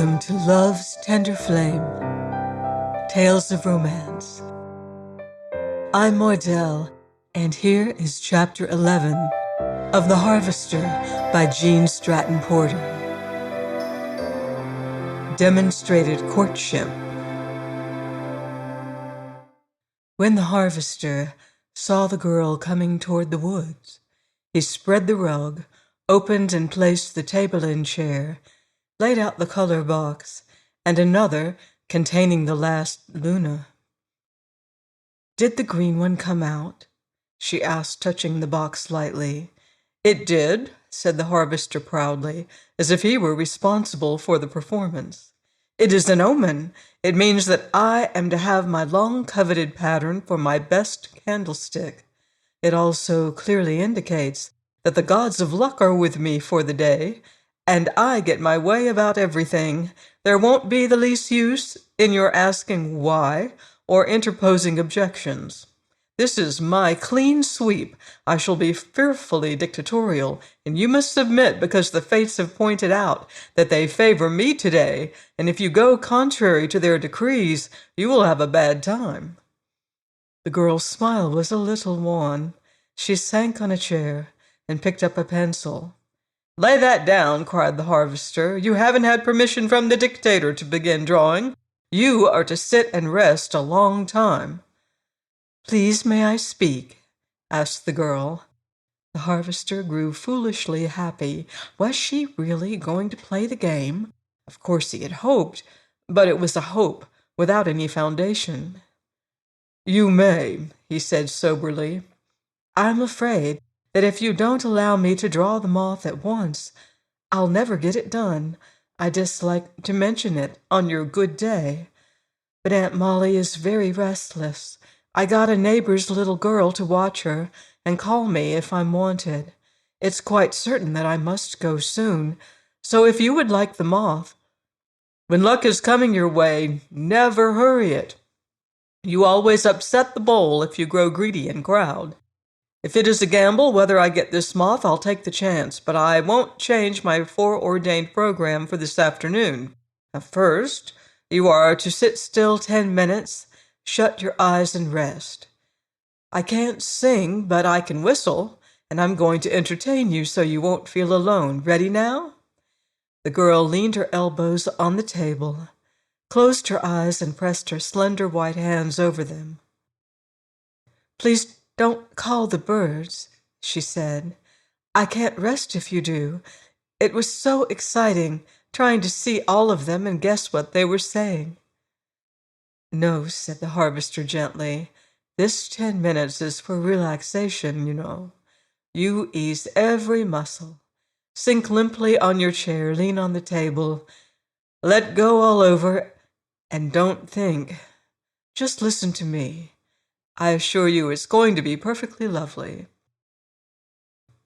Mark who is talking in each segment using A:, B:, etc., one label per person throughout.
A: Welcome to Love's Tender Flame, Tales of Romance. I'm Mordell, and here is Chapter 11 of The Harvester by Gene Stratton Porter. Demonstrated Courtship. When the harvester saw the girl coming toward the woods, he spread the rug, opened and placed the table and chair, laid out the color box, and another containing the last Luna. "Did the green one come out?" she asked, touching the box lightly. "It did," said the harvester proudly, as if he were responsible for the performance. "It is an omen. It means that I am to have my long-coveted pattern for my best candlestick. It also clearly indicates that the gods of luck are with me for the day, and I get my way about everything. There won't be the least use in your asking why or interposing objections. This is my clean sweep. I shall be fearfully dictatorial, and you must submit because the fates have pointed out that they favor me today, and if you go contrary to their decrees, you will have a bad time." The girl's smile was a little wan. She sank on a chair and picked up a pencil. "Lay that down," cried the harvester. "You haven't had permission from the dictator to begin drawing. You are to sit and rest a long time." "Please, may I speak?" asked the girl. The harvester grew foolishly happy. Was she really going to play the game? Of course he had hoped, but it was a hope without any foundation. "You may," he said soberly. "I'm afraid that if you don't allow me to draw the moth at once, I'll never get it done. I dislike to mention it on your good day, but Aunt Molly is very restless. I got a neighbor's little girl to watch her and call me if I'm wanted. It's quite certain that I must go soon, so if you would like the moth—" "When luck is coming your way, never hurry it. You always upset the bowl if you grow greedy and crowd. If it is a gamble whether I get this moth, I'll take the chance, but I won't change my foreordained program for this afternoon. First, you are to sit still 10 minutes, shut your eyes and rest. I can't sing, but I can whistle, and I'm going to entertain you so you won't feel alone. Ready now?" The girl leaned her elbows on the table, closed her eyes, and pressed her slender white hands over them. "Please don't call the birds," she said. "I can't rest if you do. It was so exciting trying to see all of them and guess what they were saying." "No," said the harvester gently. "This 10 minutes is for relaxation, you know. You ease every muscle. Sink limply on your chair, lean on the table, let go all over, and don't think. Just listen to me. I assure you it's going to be perfectly lovely."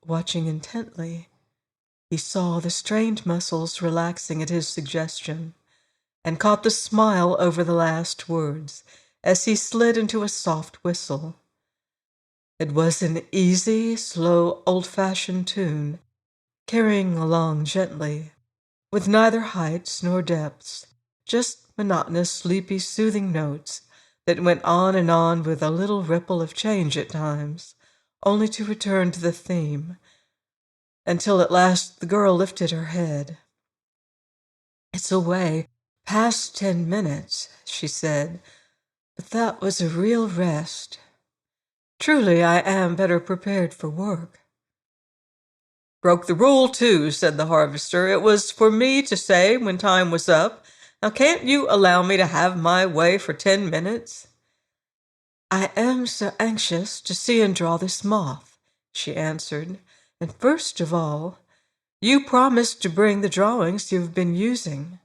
A: Watching intently, he saw the strained muscles relaxing at his suggestion, and caught the smile over the last words as he slid into a soft whistle. It was an easy, slow, old-fashioned tune, carrying along gently, with neither heights nor depths, just monotonous, sleepy, soothing notes that went on with a little ripple of change at times, only to return to the theme, until at last the girl lifted her head. "It's away past 10 minutes," she said, "but that was a real rest. Truly, I am better prepared for work." "Broke the rule, too," said the harvester. "It was for me to say when time was up. Now, can't you allow me to have my way for 10 minutes? "I am so anxious to see and draw this moth," she answered. "And first of all, you promised to bring the drawings you've been using."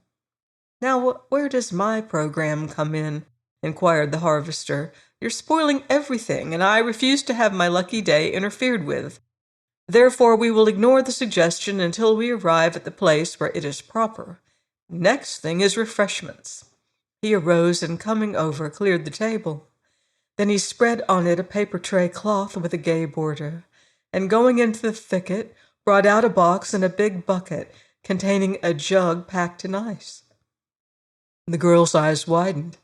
A: "Now, where does my program come in?" inquired the harvester. "You're spoiling everything, and I refuse to have my lucky day interfered with. Therefore, we will ignore the suggestion until we arrive at the place where it is proper. Next thing is refreshments." He arose and, coming over, cleared the table. Then he spread on it a paper tray cloth with a gay border, and going into the thicket, brought out a box and a big bucket containing a jug packed in ice. The girl's eyes widened.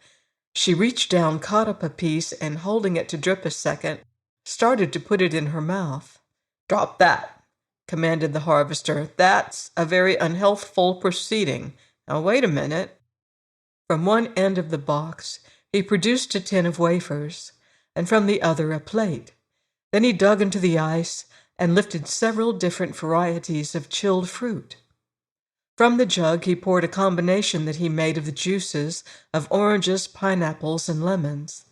A: She reached down, caught up a piece, and holding it to drip a second, started to put it in her mouth. "Drop that," commanded the harvester. "That's a very unhealthful proceeding. Now wait a minute." From one end of the box, he produced a tin of wafers, and from the other a plate. Then he dug into the ice and lifted several different varieties of chilled fruit. From the jug, he poured a combination that he made of the juices of oranges, pineapples, and lemons.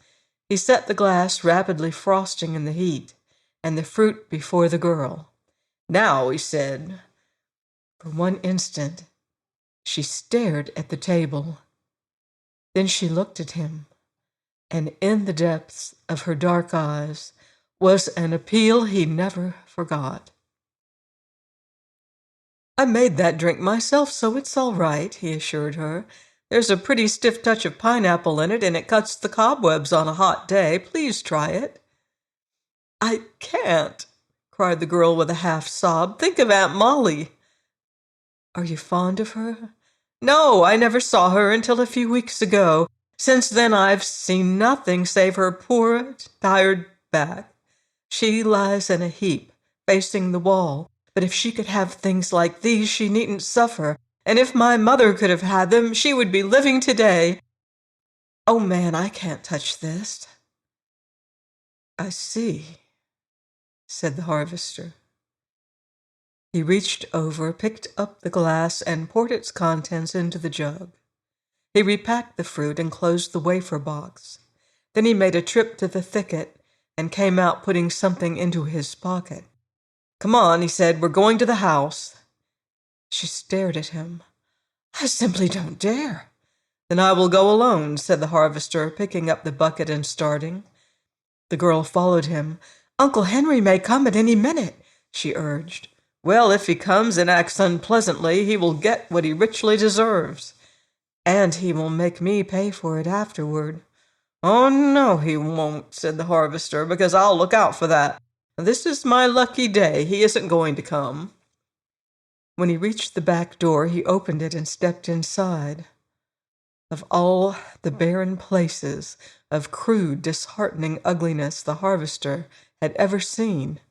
A: He set the glass rapidly frosting in the heat, and the fruit before the girl. "Now," he said. For one instant, she stared at the table. Then she looked at him, and in the depths of her dark eyes was an appeal he never forgot. "I made that drink myself, so it's all right," he assured her. "There's a pretty stiff touch of pineapple in it, and it cuts the cobwebs on a hot day. Please try it." "I can't," cried the girl with a half sob. "Think of Aunt Molly." "Are you fond of her?" "No, I never saw her until a few weeks ago. Since then I've seen nothing save her poor, tired back. She lies in a heap, facing the wall. But if she could have things like these, she needn't suffer. And if my mother could have had them, she would be living today. Oh, man, I can't touch this." "I see," said the harvester. He reached over, picked up the glass, and poured its contents into the jug. He repacked the fruit and closed the wafer box. Then he made a trip to the thicket and came out, putting something into his pocket. "Come on," he said. "We're going to the house." She stared at him. "I simply don't dare." "Then I will go alone," said the harvester, picking up the bucket and starting. The girl followed him. "Uncle Henry may come at any minute," she urged. "Well, if he comes and acts unpleasantly, he will get what he richly deserves." "And he will make me pay for it afterward." "Oh, no, he won't," said the harvester, "because I'll look out for that. This is my lucky day. He isn't going to come." When he reached the back door, he opened it and stepped inside. Of all the barren places of crude, disheartening ugliness the harvester had ever seen,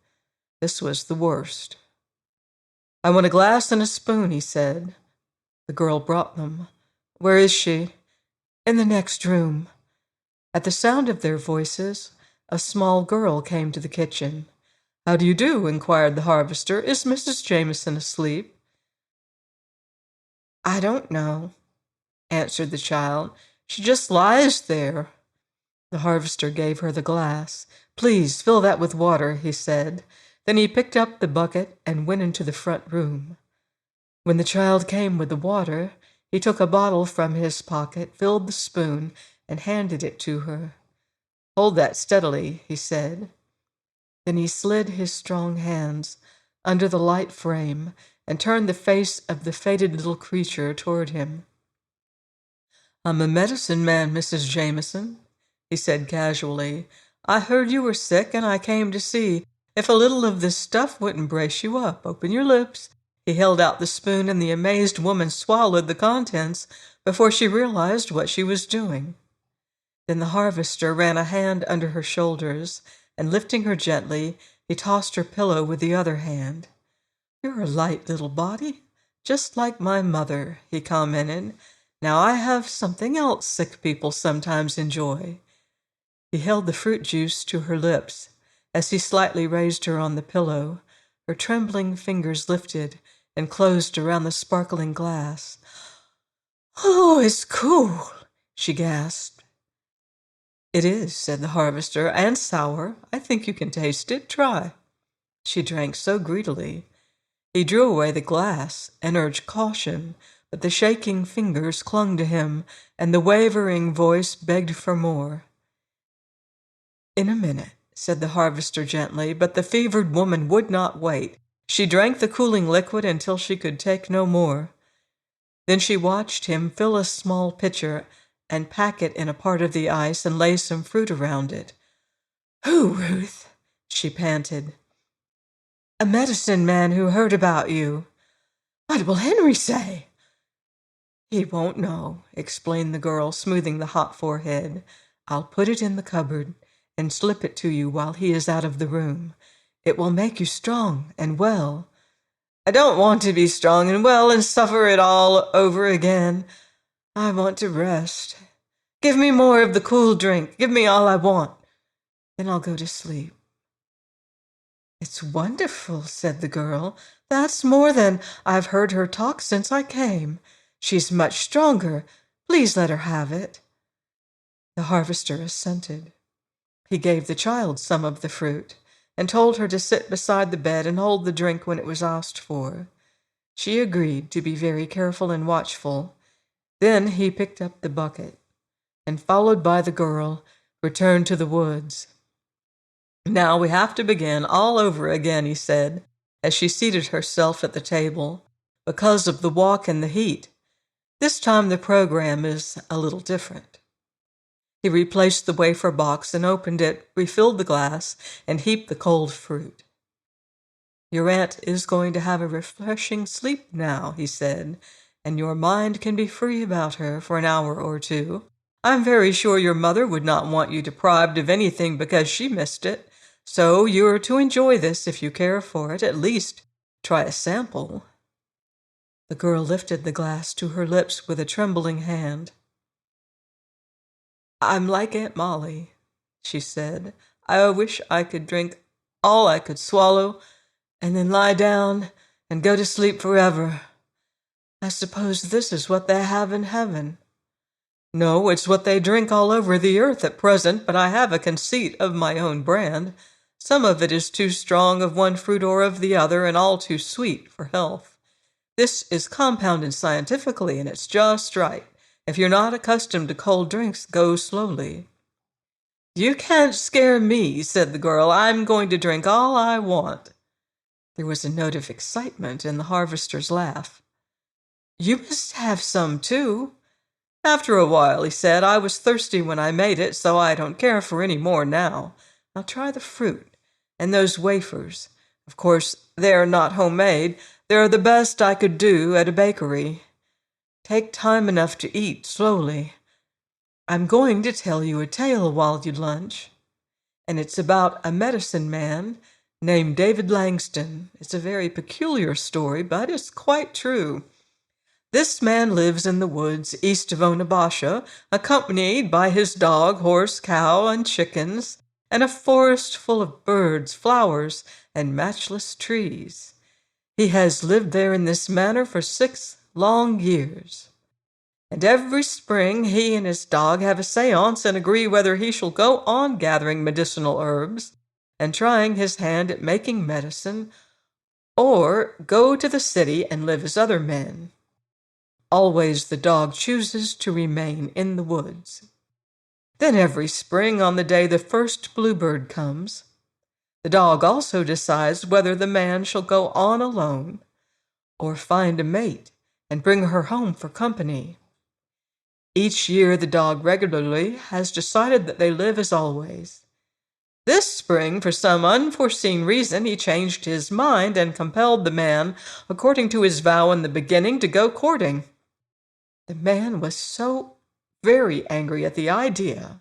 A: this was the worst. "I want a glass and a spoon," he said. The girl brought them. "Where is she?" "In the next room." At the sound of their voices, a small girl came to the kitchen. "How do you do?" inquired the harvester. "Is Mrs. Jameson asleep?" "I don't know," answered the child. "She just lies there." The harvester gave her the glass. "Please fill that with water," he said. Then he picked up the bucket and went into the front room. When the child came with the water, he took a bottle from his pocket, filled the spoon, and handed it to her. "Hold that steadily," he said. Then he slid his strong hands under the light frame and turned the face of the faded little creature toward him. "I'm a medicine man, Mrs. Jameson," he said casually. "I heard you were sick, and I came to see if a little of this stuff wouldn't brace you up. Open your lips." He held out the spoon, and the amazed woman swallowed the contents before she realized what she was doing. Then the harvester ran a hand under her shoulders, and lifting her gently, he tossed her pillow with the other hand. "You're a light little body, just like my mother," he commented. "Now I have something else sick people sometimes enjoy." He held the fruit juice to her lips. As he slightly raised her on the pillow, her trembling fingers lifted and closed around the sparkling glass. "Oh, it's cool," she gasped. "It is," said the harvester, "and sour. I think you can taste it. Try." She drank so greedily. He drew away the glass and urged caution, but the shaking fingers clung to him, and the wavering voice begged for more. "In a minute," said the harvester gently, but the fevered woman would not wait. She drank the cooling liquid until she could take no more. Then she watched him fill a small pitcher and pack it in a part of the ice and lay some fruit around it. "Who, Ruth?" she panted. "A medicine man who heard about you." "What will Henry say?" "He won't know," explained the girl, smoothing the hot forehead. "I'll put it in the cupboard and slip it to you while he is out of the room. It will make you strong and well." "I don't want to be strong and well and suffer it all over again. I want to rest. Give me more of the cool drink. Give me all I want. Then I'll go to sleep." "It's wonderful," said the girl. "That's more than I've heard her talk since I came. She's much stronger. Please let her have it." The harvester assented. He gave the child some of the fruit and told her to sit beside the bed and hold the drink when it was asked for. She agreed to be very careful and watchful. Then he picked up the bucket and, followed by the girl, returned to the woods. "Now we have to begin all over again," he said, as she seated herself at the table, "because of the walk and the heat. This time the program is a little different." He replaced the wafer box and opened it, refilled the glass, and heaped the cold fruit. "Your aunt is going to have a refreshing sleep now," he said, "and your mind can be free about her for an hour or two. I'm very sure your mother would not want you deprived of anything because she missed it. So you're to enjoy this if you care for it. At least try a sample." The girl lifted the glass to her lips with a trembling hand. "I'm like Aunt Molly," she said. "I wish I could drink all I could swallow and then lie down and go to sleep forever. I suppose this is what they have in heaven." "No, it's what they drink all over the earth at present, but I have a conceit of my own brand. Some of it is too strong of one fruit or of the other, and all too sweet for health. This is compounded scientifically, and it's just right. If you're not accustomed to cold drinks, go slowly." "You can't scare me," said the girl. "I'm going to drink all I want." There was a note of excitement in the harvester's laugh. "You must have some, too." "After a while," he said. "I was thirsty when I made it, so I don't care for any more now. Now try the fruit and those wafers. Of course, they're not homemade. They're the best I could do at a bakery. Take time enough to eat slowly. I'm going to tell you a tale while you lunch, and it's about a medicine man named David Langston. It's a very peculiar story, but it's quite true. This man lives in the woods east of Onabasha, accompanied by his dog, horse, cow, and chickens, and a forest full of birds, flowers, and matchless trees. He has lived there in this manner for 6 long years. And every spring he and his dog have a seance and agree whether he shall go on gathering medicinal herbs and trying his hand at making medicine, or go to the city and live as other men. Always the dog chooses to remain in the woods. Then every spring, on the day the first bluebird comes, the dog also decides whether the man shall go on alone or find a mate and bring her home for company. Each year the dog regularly has decided that they live as always. This spring, for some unforeseen reason, he changed his mind and compelled the man, according to his vow in the beginning, to go courting. The man was so very angry at the idea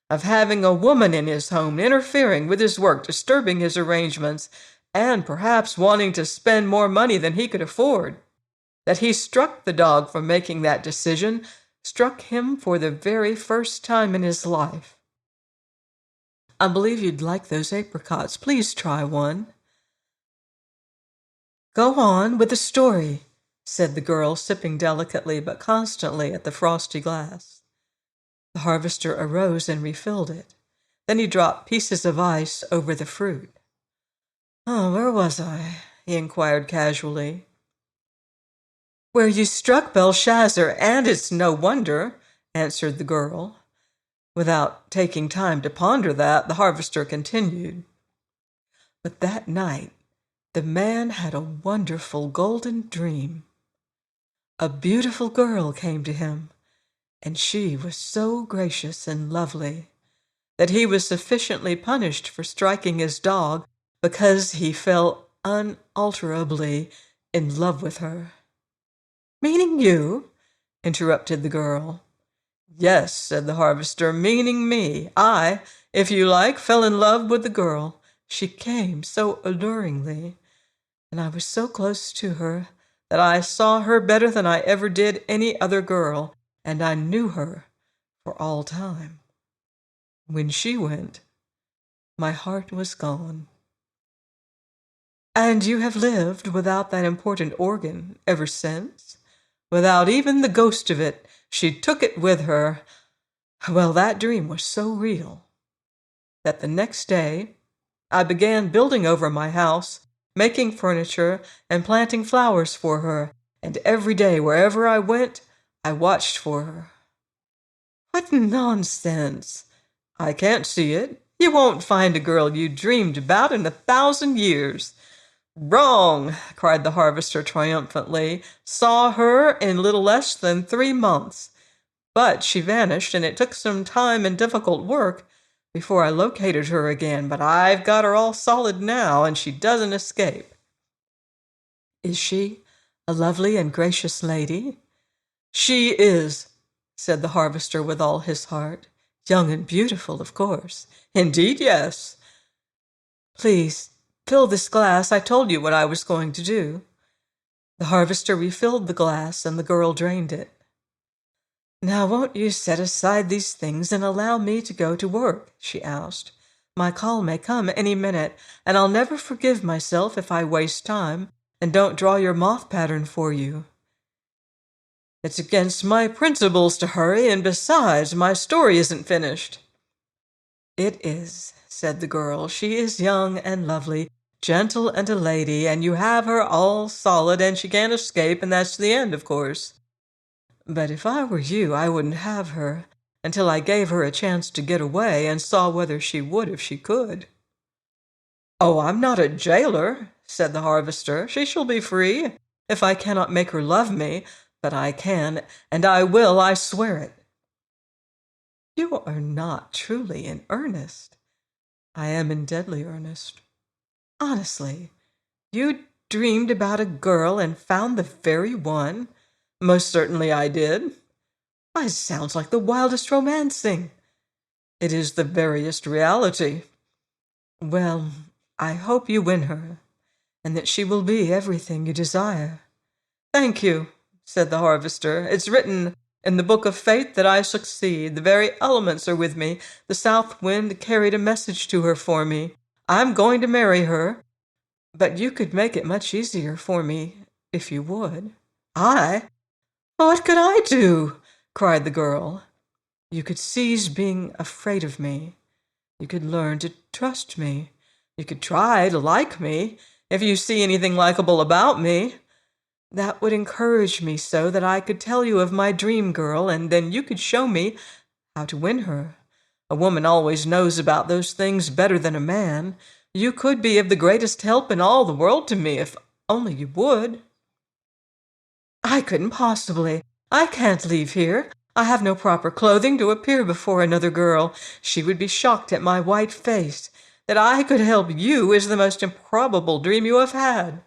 A: of having a woman in his home, interfering with his work, disturbing his arrangements, and perhaps wanting to spend more money than he could afford, that he struck the dog for making that decision, struck him for the very first time in his life. "I believe you'd like those apricots. Please try one." "Go on with the story," said the girl, sipping delicately but constantly at the frosty glass. The harvester arose and refilled it. Then he dropped pieces of ice over the fruit. "Oh, where was I?" he inquired casually. "Where you struck Belshazzar, and it's no wonder," answered the girl. Without taking time to ponder that, the harvester continued. "But that night the man had a wonderful golden dream. A beautiful girl came to him, and she was so gracious and lovely that he was sufficiently punished for striking his dog because he fell unalterably in love with her." "Meaning you?" interrupted the girl. Yes, said the harvester, meaning me. I, if you like, fell in love with the girl. She came so alluringly, and I was so close to her that I saw her better than I ever did any other girl, and I knew her for all time. When she went, my heart was gone. And you have lived without that important organ ever since? Without even the ghost of it. She took it with her. Well, that dream was so real that the next day I began building over my house, making furniture, and planting flowers for her, and every day, wherever I went, I watched for her. What nonsense! I can't see it. You won't find a girl you dreamed about in 1,000 years. Wrong, cried the harvester triumphantly. Saw her in little less than 3 months. But she vanished, and it took some time and difficult work before I located her again, but I've got her all solid now, and she doesn't escape. Is she a lovely and gracious lady? She is, said the harvester with all his heart. Young and beautiful, of course. Indeed, yes. Please, fill this glass. I told you what I was going to do. The harvester refilled the glass, and the girl drained it. Now won't you set aside these things and allow me to go to work? She asked. My call may come any minute, and I'll never forgive myself if I waste time and don't draw your moth pattern for you. It's against my principles to hurry, and besides, my story isn't finished. It is, said the girl. She is young and lovely, gentle and a lady, and you have her all solid, and she can't escape, and that's the end, of course. But if I were you, I wouldn't have her until I gave her a chance to get away and saw whether she would if she could. Oh, I'm not a jailer, said the harvester. She shall be free, if I cannot make her love me, but I can, and I will, I swear it. You are not truly in earnest. I am in deadly earnest. Honestly, you dreamed about a girl and found the very one? Most certainly I did. Why, it sounds like the wildest romancing. It is the veriest reality. Well, I hope you win her, and that she will be everything you desire. Thank you, said the harvester. It's written in the book of fate that I succeed. The very elements are with me. The south wind carried a message to her for me. I'm going to marry her, but you could make it much easier for me if you would. I? What could I do? Cried the girl. You could cease being afraid of me. You could learn to trust me. You could try to like me, if you see anything likable about me. That would encourage me so that I could tell you of my dream girl, and then you could show me how to win her. A woman always knows about those things better than a man. You could be of the greatest help in all the world to me, if only you would. I couldn't possibly. I can't leave here. I have no proper clothing to appear before another girl. She would be shocked at my white face. That I could help you is the most improbable dream you have had.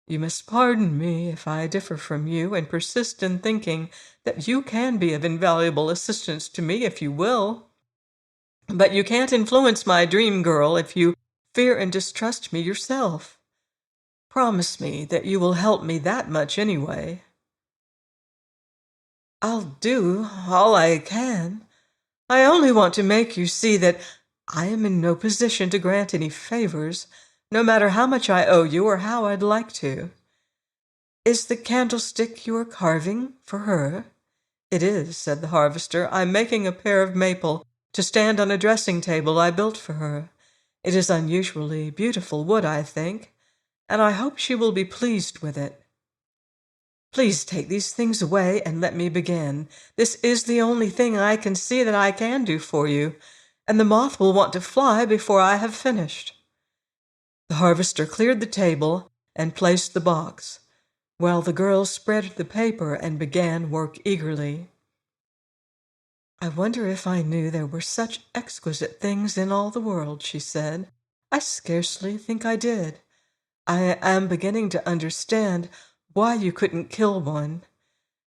A: You must pardon me if I differ from you and persist in thinking that you can be of invaluable assistance to me if you will. But you can't influence my dream girl if you fear and distrust me yourself. Promise me that you will help me that much anyway. I'll do all I can. I only want to make you see that I am in no position to grant any favors, no matter how much I owe you or how I'd like to. Is the candlestick you are carving for her? It is, said the harvester. I'm making a pair of maple to stand on a dressing table I built for her. It is unusually beautiful wood, I think, and I hope she will be pleased with it. Please take these things away and let me begin. This is the only thing I can see that I can do for you, and the moth will want to fly before I have finished. The harvester cleared the table and placed the box, while the girl spread the paper and began work eagerly. I wonder if I knew there were such exquisite things in all the world, she said. I scarcely think I did. I am beginning to understand why you couldn't kill one.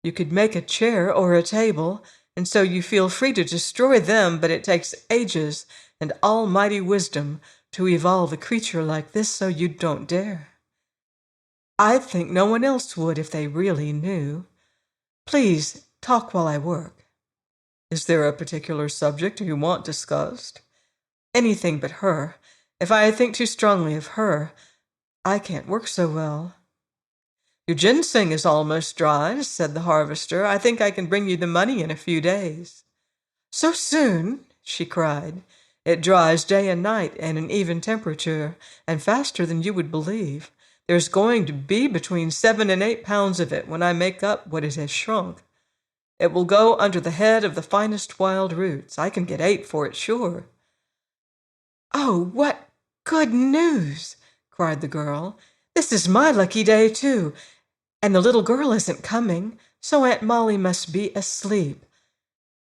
A: You could make a chair or a table, and so you feel free to destroy them, but it takes ages and almighty wisdom to evolve a creature like this, so you don't dare. I think no one else would if they really knew. Please, talk while I work. Is there a particular subject you want discussed? Anything but her. If I think too strongly of her, I can't work so well. Your ginseng is almost dry, said the harvester. I think I can bring you the money in a few days. So soon? She cried. It dries day and night at an even temperature, and faster than you would believe. There's going to be between 7 and 8 pounds of it when I make up what it has shrunk. It will go under the head of the finest wild roots. I can get 8 for it, sure. Oh, what good news! Cried the girl. This is my lucky day, too. And the little girl isn't coming, so Aunt Molly must be asleep.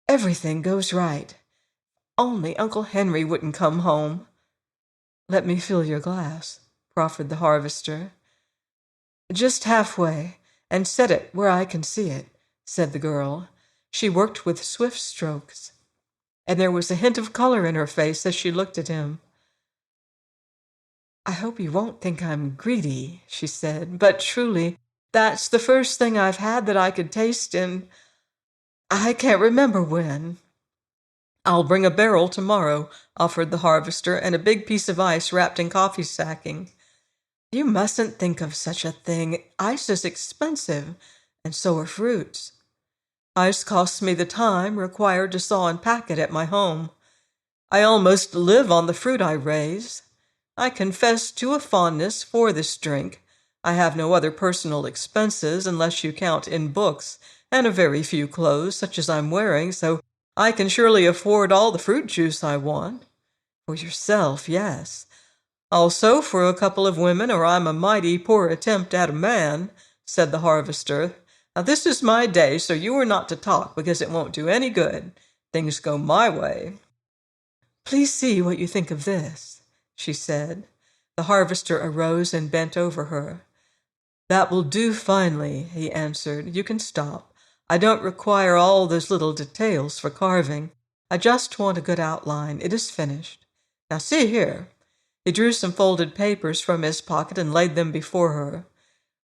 A: Everything goes right. Only Uncle Henry wouldn't come home. Let me fill your glass, proffered the harvester. Just halfway, and set it where I can see it, said the girl. She worked with swift strokes, and there was a hint of color in her face as she looked at him. I hope you won't think I'm greedy, she said, but truly, that's the first thing I've had that I could taste in I can't remember when. I'll bring a barrel tomorrow, offered the harvester, and a big piece of ice wrapped in coffee sacking. You mustn't think of such a thing. Ice is expensive, and so are fruits. Ice costs me the time required to saw and pack it at my home. I almost live on the fruit I raise. I confess to a fondness for this drink. I have no other personal expenses unless you count in books, and a very few clothes, such as I'm wearing, so I can surely afford all the fruit juice I want. For yourself, yes. Also for a couple of women, or I'm a mighty poor attempt at a man, said the harvester. Now this is my day, so you are not to talk, because it won't do any good. Things go my way. Please see what you think of this, she said. The harvester arose and bent over her. That will do finely, he answered. You can stop. I don't require all those little details for carving. I just want a good outline. It is finished. Now see here. He drew some folded papers from his pocket and laid them before her.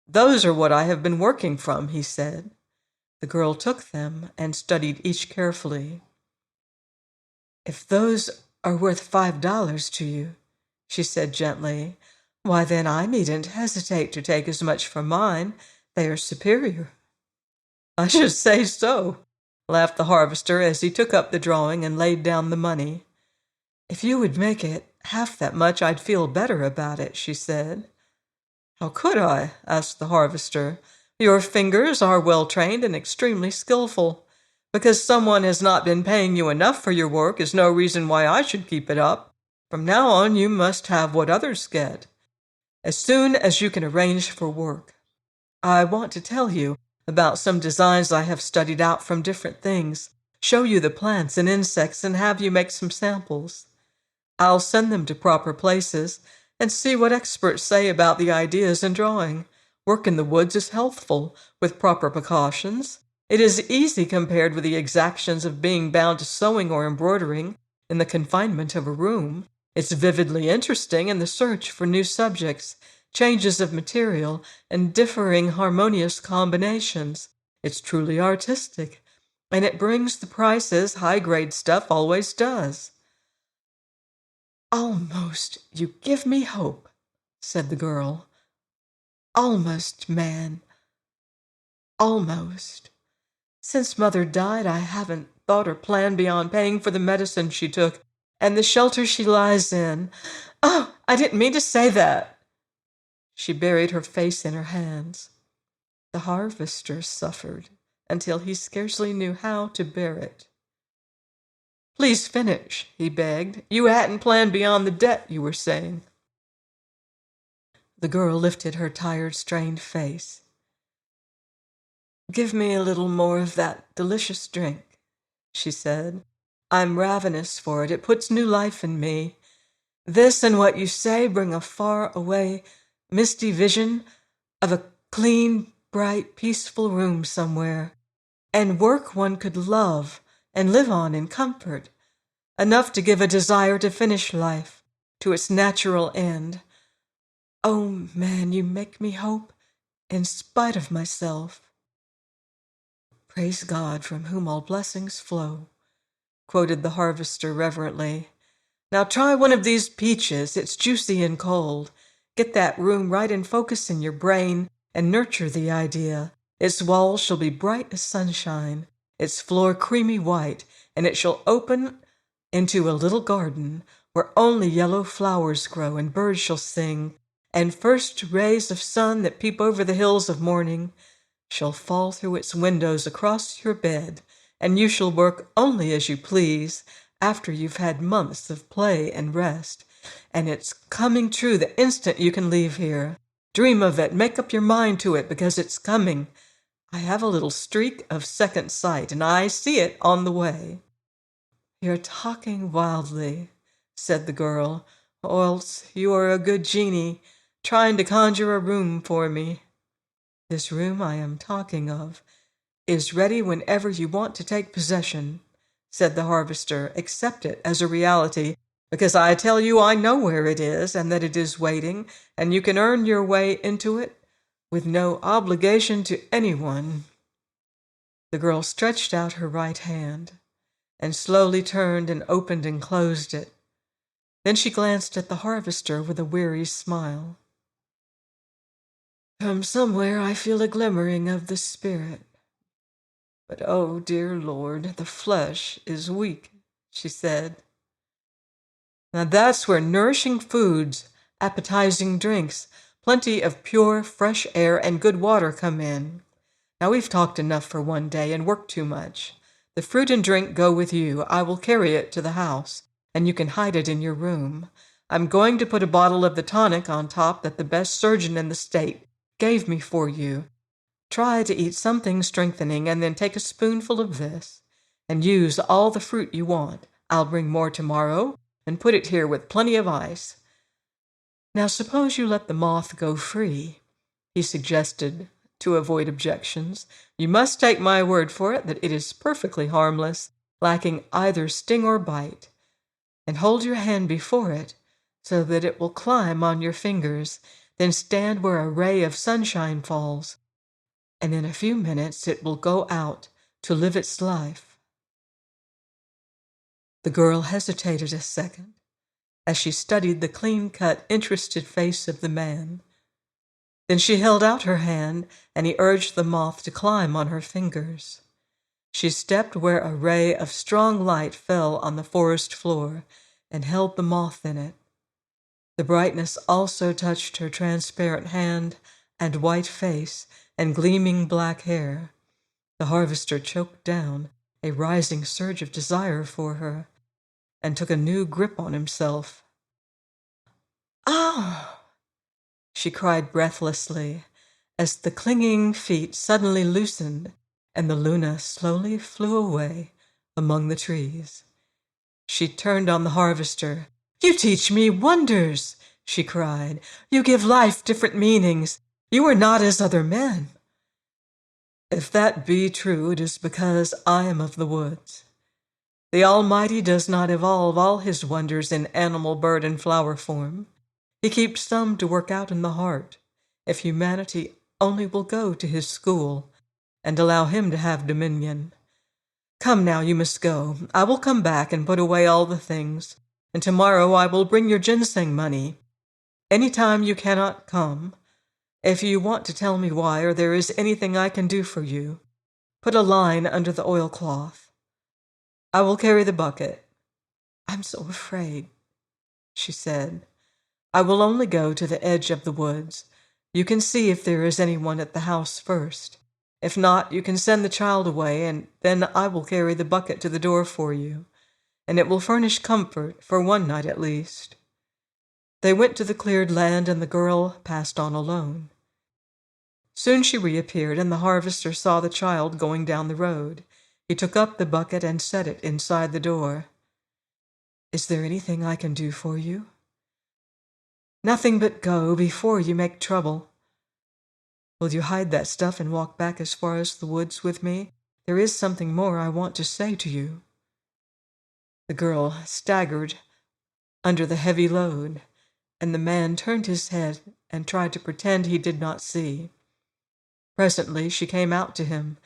A: Those are what I have been working from, he said. The girl took them and studied each carefully. If those are worth $5 to you, she said gently, why then I needn't hesitate to take as much for mine. They are superior. I should say so, laughed the harvester as he took up the drawing and laid down the money. If you would make it half that much, I'd feel better about it, she said. How could I? Asked the harvester. Your fingers are well trained and extremely skillful. Because someone has not been paying you enough for your work is no reason why I should keep it up. From now on, you must have what others get, as soon as you can arrange for work. I want to tell you about some designs I have studied out from different things, show you the plants and insects, and have you make some samples. I'll send them to proper places and see what experts say about the ideas in drawing. Work in the woods is healthful, with proper precautions. It is easy compared with the exactions of being bound to sewing or embroidering in the confinement of a room. It's vividly interesting in the search for new subjects, changes of material, and differing harmonious combinations. It's truly artistic, and it brings the prices high-grade stuff always does. Almost you give me hope, said the girl. Almost, man. Almost. Since Mother died, I haven't thought or planned beyond paying for the medicine she took and the shelter she lies in. Oh, I didn't mean to say that. She buried her face in her hands. The harvester suffered until he scarcely knew how to bear it. Please finish, he begged. You hadn't planned beyond the debt, you were saying. The girl lifted her tired, strained face. Give me a little more of that delicious drink, she said. I'm ravenous for it. It puts new life in me. This and what you say bring a far-away, misty vision of a clean, bright, peaceful room somewhere, and work one could love and live on in comfort, enough to give a desire to finish life to its natural end. Oh, man, you make me hope in spite of myself. Praise God, from whom all blessings flow, quoted the harvester reverently. Now try one of these peaches. It's juicy and cold. Get that room right in focus in your brain and nurture the idea. Its walls shall be bright as sunshine, its floor creamy white, and it shall open into a little garden where only yellow flowers grow and birds shall sing, and first rays of sun that peep over the hills of morning shall fall through its windows across your bed, and you shall work only as you please after you've had months of play and rest. And it's coming true the instant you can leave here. Dream of it, make up your mind to it, because it's coming. I have a little streak of second sight, and I see it on the way. You're talking wildly, said the girl, or else you are a good genie, trying to conjure a room for me. This room I am talking of is ready whenever you want to take possession, said the harvester. Accept it as a reality, because I tell you I know where it is, and that it is waiting, and you can earn your way into it with no obligation to anyone. The girl stretched out her right hand and slowly turned and opened and closed it. Then she glanced at the harvester with a weary smile. From somewhere I feel a glimmering of the spirit. But, oh, dear Lord, the flesh is weak, she said. Now that's where nourishing foods, appetizing drinks, plenty of pure, fresh air, and good water come in. Now we've talked enough for one day and worked too much. The fruit and drink go with you. I will carry it to the house, and you can hide it in your room. I'm going to put a bottle of the tonic on top that the best surgeon in the state gave me for you. Try to eat something strengthening, and then take a spoonful of this, and use all the fruit you want. I'll bring more tomorrow, and put it here with plenty of ice. Now suppose you let the moth go free, he suggested, to avoid objections. You must take my word for it that it is perfectly harmless, lacking either sting or bite. And hold your hand before it, so that it will climb on your fingers, then stand where a ray of sunshine falls, and in a few minutes it will go out to live its life. The girl hesitated a second as she studied the clean-cut, interested face of the man. Then she held out her hand, and he urged the moth to climb on her fingers. She stepped where a ray of strong light fell on the forest floor and held the moth in it. The brightness also touched her transparent hand and white face and gleaming black hair. The harvester choked down a rising surge of desire for her and took a new grip on himself. "Ah!" she cried breathlessly, as the clinging feet suddenly loosened and the Luna slowly flew away among the trees. She turned on the harvester. "You teach me wonders," she cried. "You give life different meanings. You are not as other men." "If that be true, it is because I am of the woods. The Almighty does not evolve all his wonders in animal, bird, and flower form. He keeps some to work out in the heart, if humanity only will go to his school and allow him to have dominion. Come now, you must go. I will come back and put away all the things, and tomorrow I will bring your ginseng money. Any time you cannot come, if you want to tell me why, or there is anything I can do for you, put a line under the oilcloth. I will carry the bucket." "I'm so afraid," she said. "I will only go to the edge of the woods. You can see if there is anyone at the house first. If not, you can send the child away, and then I will carry the bucket to the door for you, and it will furnish comfort for one night at least." They went to the cleared land, and the girl passed on alone. Soon she reappeared, and the harvester saw the child going down the road. He took up the bucket and set it inside the door. "Is there anything I can do for you?" "Nothing but go before you make trouble." "Will you hide that stuff and walk back as far as the woods with me? There is something more I want to say to you." The girl staggered under the heavy load, and the man turned his head and tried to pretend he did not see. Presently she came out to him,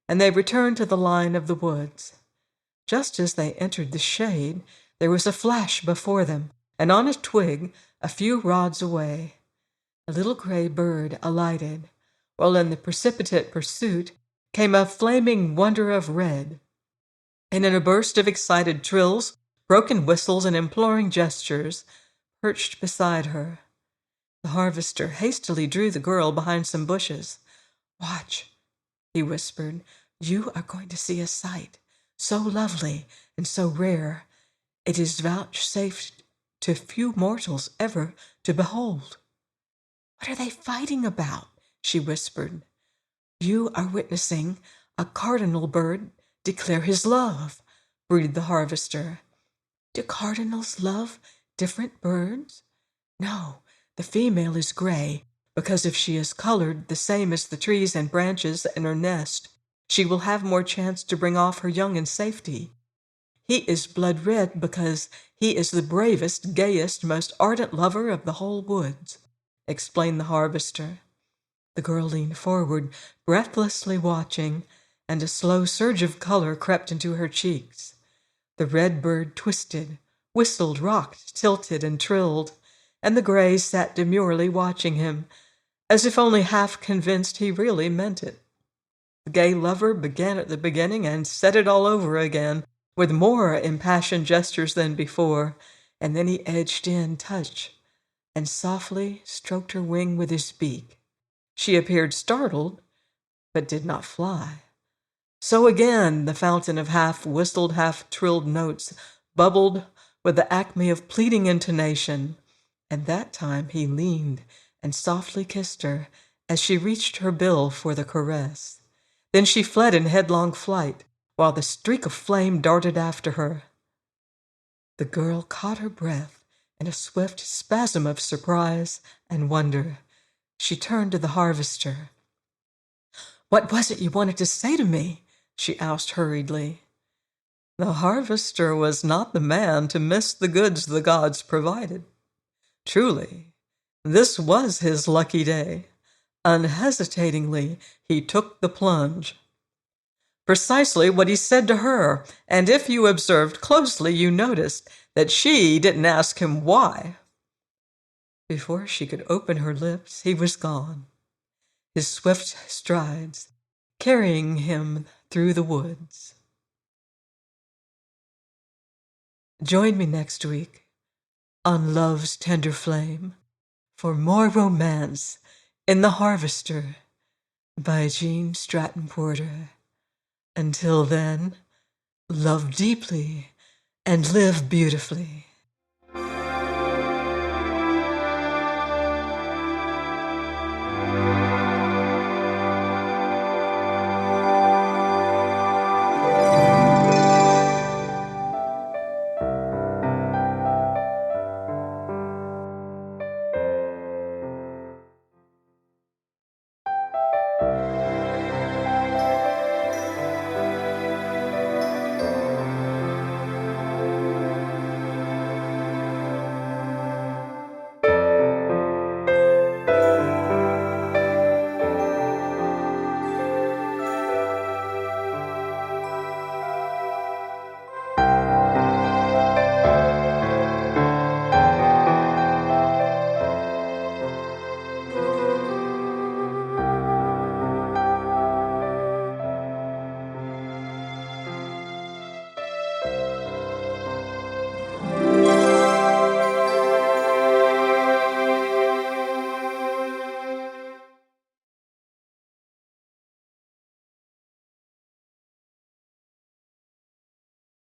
A: and they returned to the line of the woods. Just as they entered the shade, there was a flash before them, and on a twig, a few rods away, a little gray bird alighted, while in the precipitate pursuit came a flaming wonder of red. And in a burst of excited trills, broken whistles, and imploring gestures, perched beside her. The harvester hastily drew the girl behind some bushes. "Watch," he whispered. "You are going to see a sight so lovely and so rare, it is vouchsafed to few mortals ever to behold." "What are they fighting about?" she whispered. "You are witnessing a cardinal bird declare his love," breathed the harvester. "Do cardinals love different birds?" "No, the female is gray, because if she is colored the same as the trees and branches in her nest, she will have more chance to bring off her young in safety. He is blood red because he is the bravest, gayest, most ardent lover of the whole woods," explained the harvester. The girl leaned forward, breathlessly watching, and a slow surge of color crept into her cheeks. The red bird twisted, whistled, rocked, tilted, and trilled, and the gray sat demurely watching him, as if only half convinced he really meant it. The gay lover began at the beginning and said it all over again, with more impassioned gestures than before, and then he edged in, touched, and softly stroked her wing with his beak. She appeared startled, but did not fly. So again the fountain of half-whistled, half-trilled notes bubbled with the acme of pleading intonation, and that time he leaned and softly kissed her as she reached her bill for the caress. Then she fled in headlong flight, while the streak of flame darted after her. The girl caught her breath in a swift spasm of surprise and wonder. She turned to the harvester. "What was it you wanted to say to me?" she asked hurriedly. The harvester was not the man to miss the goods the gods provided. Truly, this was his lucky day. Unhesitatingly, he took the plunge. Precisely what he said to her, and if you observed closely, you noticed that she didn't ask him why. Before she could open her lips, he was gone, his swift strides carrying him through the woods. Join me next week on Love's Tender Flame for more romance in The Harvester by Jean Stratton Porter. Until then, love deeply and live beautifully.